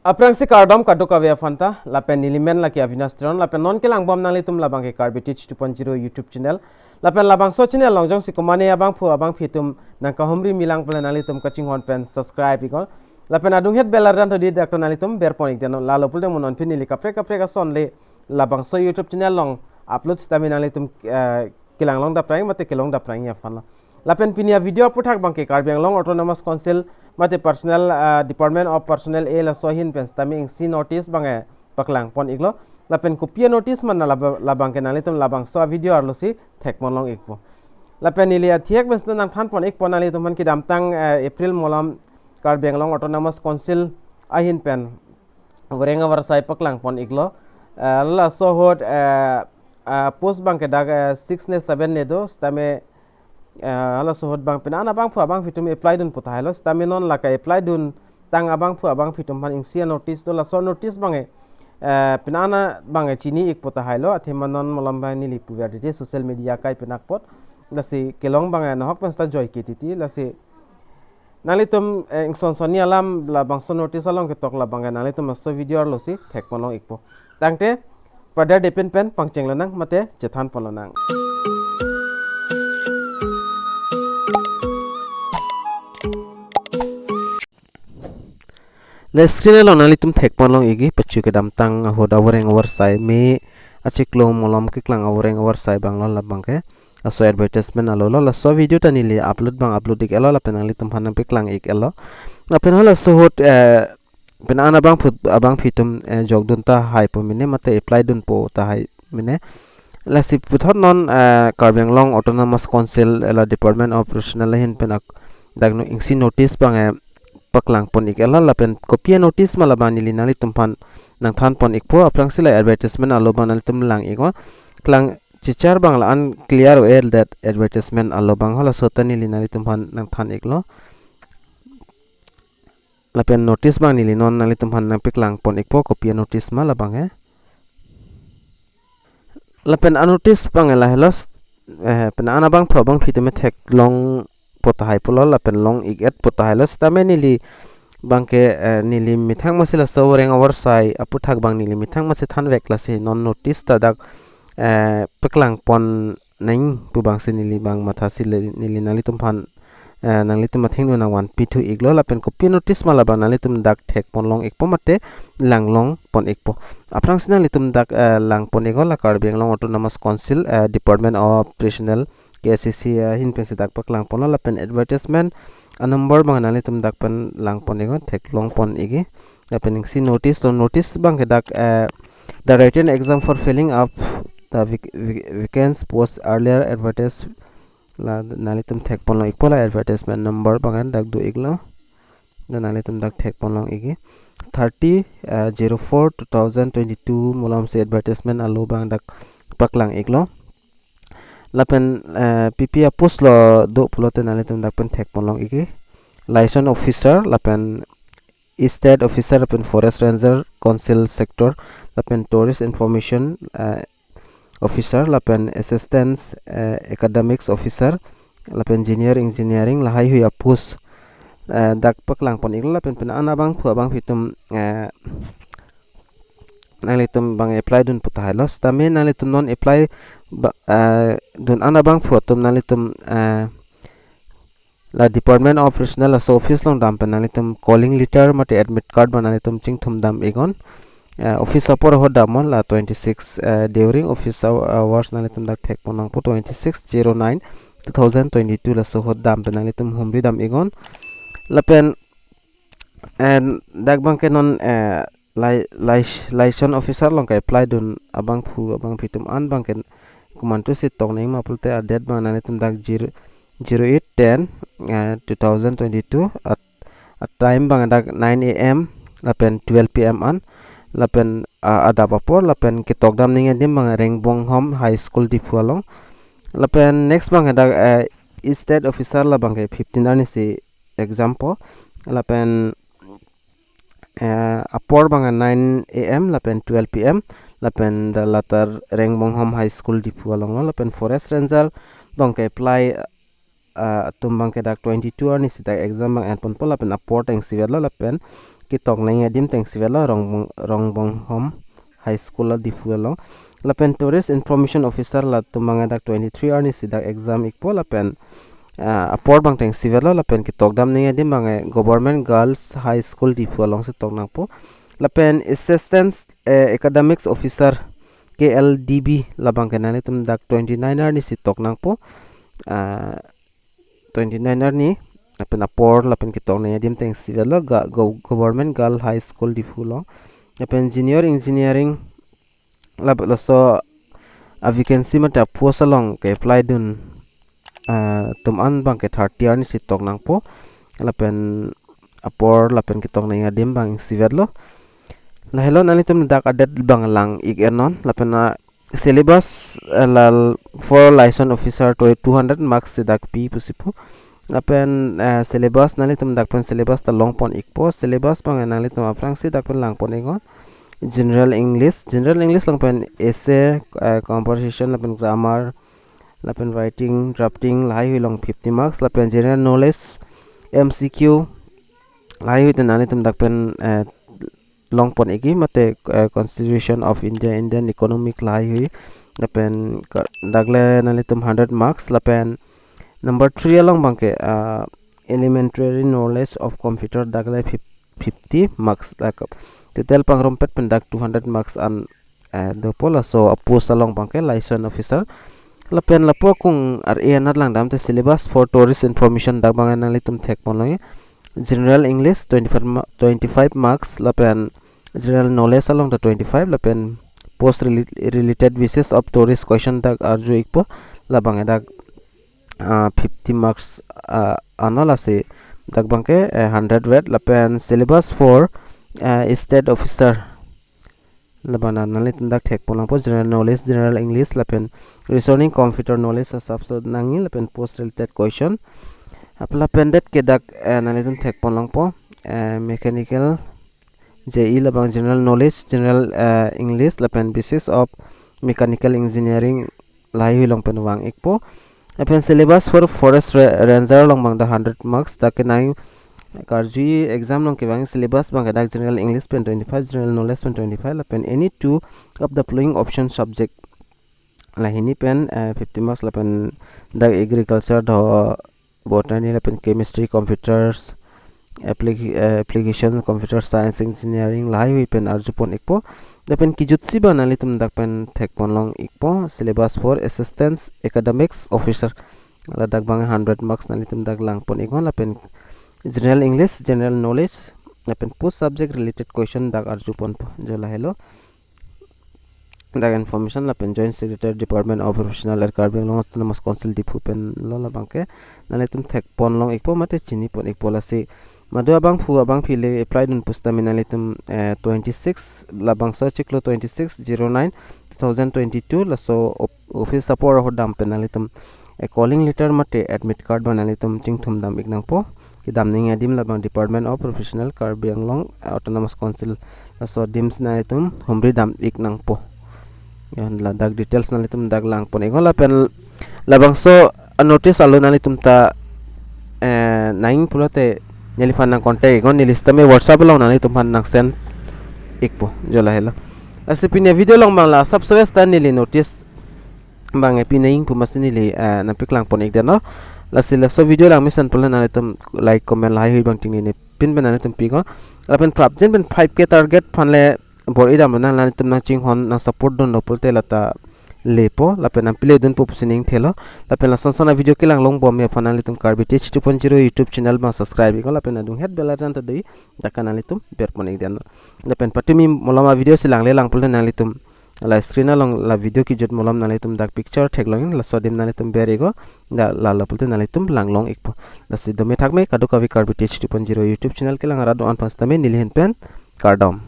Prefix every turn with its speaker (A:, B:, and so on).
A: Aprang si kardom kaduk avia fanta lapen nilimen laki avinastron lapen non kelang bom nang litum labang ke Karbi Teach 2.0 YouTube channel lapen labangso channel longjong si kumane abang pu abang fitum nang kahumri milang pula nang litum kaching hon pen subscribe ikon lapen adung het belardan to di dakto nang litum berponik den lalo pul mon on pinili kapre kapre ka son le labangso YouTube channel long upload stami nang litum kilang long da prang mate kilong da prang ya fanla lapen pinia video puthak bangke Karbi Anglong Autonomous Council mate Personel Department of Personnel la sohin pen stami ing si notice bange paklang pon iglo lapen kopia notice man labang ke nalitum labang so video arlo si thek mon long ikpo lapen ilia thiek bes nang than pon ik pon nalitum man ki dam tang April molam Karbi Anglong Autonomous Council ahin pen gorenga warsai paklang pon iglo la so hot post bangke dag 6 ne 7 ne do stame hala sohot bang penana bang pu abang fitum apply dun puta halos taminon la ka apply dun tang abang pu abang fitum pan ingsia notice to la so notice bange penana bange chini ik puta hailo athemanon molam bang ni lipu verdite social media kai penak pot lasi kelong bange na hok pasta joy kititi lasi nalitum ingson soni alam la bang so notice along ke tok la bange nalitum so video losi thek ponong ikpo tangte pada depen pen pangcheng lanang mate chethan ponang le screen lo nali tum thek pon long igi pachu ke dam tang hoda woreng war sai me achiklo molom ke klang woreng war sai banglo la bangke aso advertisement alo la so video tani le upload bang upload ik elo la penali tum hanang pe klang ik elo la penala so hot pen ana bang phut abang fitum jogdun ta hai po mine mate apply dun po ta hai mine la si puthot non Karbi Anglong Autonomous Council la Department of Personel hin penak dagno ingsi notice bang paklang pon ik ela lapen kopia notice malabani linali tumpan nang than pon ik po aprang sila advertisement aloban al tum lang iko klang chichar bangla an clear well that advertisement alobang hala sotani linali tumpan nang than iklo lapen notice bang nili non nali tumpan nang piklang pon ik po kopia notice malabang lapen anotice bang ela helos pen ana bang pro bang fiteme thek long potahai pulol lapen long iget potahai los tame nili bangke nili mithang masila sawreng warsai aputhak bang nili mithang masi than veklasi non notice tadak peklang pon neng pubang si nili bang mathasi nili nali tumpan nangli tum mathing no nang wan p2 iglo lapen kopi notice malaba nali tum dak thek pon long ikpo mate langlong pon ikpo aprang sinali tum dak lang pon igol la Karbi Anglong Autonomous Council Department of Personel KAAC hin pen se dak paklang pon la pen advertisement a number bang nali tum dak pen lang pon ego thek long pon igi la pen si notice to notice bang ke dak the written exam for filling up the vacancy post earlier advertised la nali tum thek pon long ikpo la advertisement number bang dak du iglo la nali tum dak thek pon long igi 30/04/2022 molam se advertisement alo bang dak paklang iglo lapen ppia post lo do pulote nali tum dak pen thek ponlong iki license officer lapen estate officer lapen forest ranger council sector lapen tourist information officer lapen assistant academics officer lapen engineering lahai huya post dak paklang pon iglo lapen pen ana bang pu bang fitum nalitum bang apply dun putah los tame nalitum non apply dun ana bang photum nalitum la Department of Personel so office long dam pen nalitum calling letter mate admit card banalitum chingthum dam egon office apor ho damon la 26 during office hours nalitum dak thek ponang po 26/09/2022 la so ho dam pen nalitum humri dam egon lapen and dak bang kenon license officer long ka apply dun abang fitum an bang ken kumantu sit tong neng mapulte adet bang nalitum dak 08/10/2022 at time bang dak 9 am lapen 12 pm an lapen ada papor lapen kitok dam ning dim bang rengbong hom high school di pualong lapen next bang dak state officer la bang 15 ani si example lapen apor bang 9 am lapen 12 pm lapen the latar rengbong hom high school di pualong lapen forest ranger bang ke apply tumbang ke dak 22 ani si dak exam bang en pon lapen apor teng si lapen kitok na yadim teng sivela rongbong home high school la difuelo lapen tourist information officer la tumanga dak 23 arni sidak exam ikpo lapen apor bang teng sivelo lapen kitok dam na yadim bang government girls high school difuelo se tok nangpo lapen assistant academics officer KLDB labang kenani tum dak 29 arni sitok nangpo 29 arni lapen apor lapen kitok na yadim teng sivelo government girl high school difuelo lapen engineering laso a vacancy mata post along ke apply dun tum an bang ke 30 arni sitok nangpo lapen apor lapen kitok na yadim bang sivelo la hello nali tum dak adet bang lang ik enon lapen syllabus lal for license officer to 200 marks sidak pi pusipu lapen syllabus nali tum dak pen syllabus ta long pon ikpo syllabus bang nali tum aprang si dak pen lang pon ingon general english lang pen essay composition lapen grammar lapen writing drafting lai hui long 50 marks lapen general knowledge MCQ lai hui ten nali tum dak pen long pon igi mate constitution of Indian economic lai hui lapen dagle nali tum 100 marks lapen number 3 along bangke elementary knowledge of computer dagle 50 marks like total pangrompet pendak 200 marks an do pola so apus along bangke license officer lapen lapo kung REN lang dam te syllabus for tourist information dak bangan nali tum thek ponloi general english 25 marks lapen general knowledge along the 25 lapen post related basis of tourist question dak arju ikpo labang dak 50 marks anala se dak bangke 100 red lapen syllabus for state officer labana nali tindak thek polang po general knowledge general english lapen reasoning computer knowledge sabso nangi lapen post related question apla pendet ke dak nali tin thek polang po mechanical JE labang general knowledge general english lapen basis of mechanical engineering lai long pen wang ikpo lapen syllabus for forest ranger long bang da 100 marks dak nai karji exam long ke bang syllabus bang dak general english pen 25 general knowledge pen 25 lapen any two of the following option subject lahini pen 50 marks lapen dak agriculture do botany lapen chemistry computers application computer science engineering lai hui pen arjupon ikpo lapen kijutsi banali tum dak pen thek ponlong ikpo syllabus for assistant academics officer la dak bang 100 marks nali tum dak lang pon ikon lapen general english general knowledge lapen post subject related question dak arjupon po jola hello dak information lapen joint secretary department of professional Karbi Anglong namas council dipu pen lola bangke nali tum thek ponlong ikpo mate chini pon ikpo la si madu abang fu abang phile apply dun pustamina litum 26 labangso chiklo 2609 2022 laso office support hodam penalitum a calling letter mate admit card banalitum chingthum dam ignang po kidam ning adim labang department of professional Karbi Anglong autonomous council laso dims nalitum humri dam ignang po yan la dag details nalitum dag lang po ingon lapen labangso notice alo nalitum ta naing pulote nyelifan nang kontak ikon nilista me WhatsApp long nani tumhan nang send ikpo jola hela asipine video long bang la subscribe sta nili notice bang epinaing pumas nili napik lang pon ik deno la sila so video lang misan pulan nani tum like comment lai hui bang tingni ne pin banani tum pigo lapen prapjen ben 5k target phanle bor idam na nani tum nang ching hon na support don no pulte lata lepo lapen ampile dun popusining thelo lapen la sansana video kilang long bom ya fanali tum Karbi 2.0 YouTube channel bang subscribe ko lapen adung head bell atan tadei dakanali tum ber poning dan lapen patumi molama video silang le lang pulen nali tum la screen along la video ki jot molam nali tum dak picture thek longin la sodim nali tum berego da la pulte nali tum lang long ikpo la sidome thakme kadu kavi Karbi 2.0 YouTube channel kilang arado an pastame nilihen pen kardom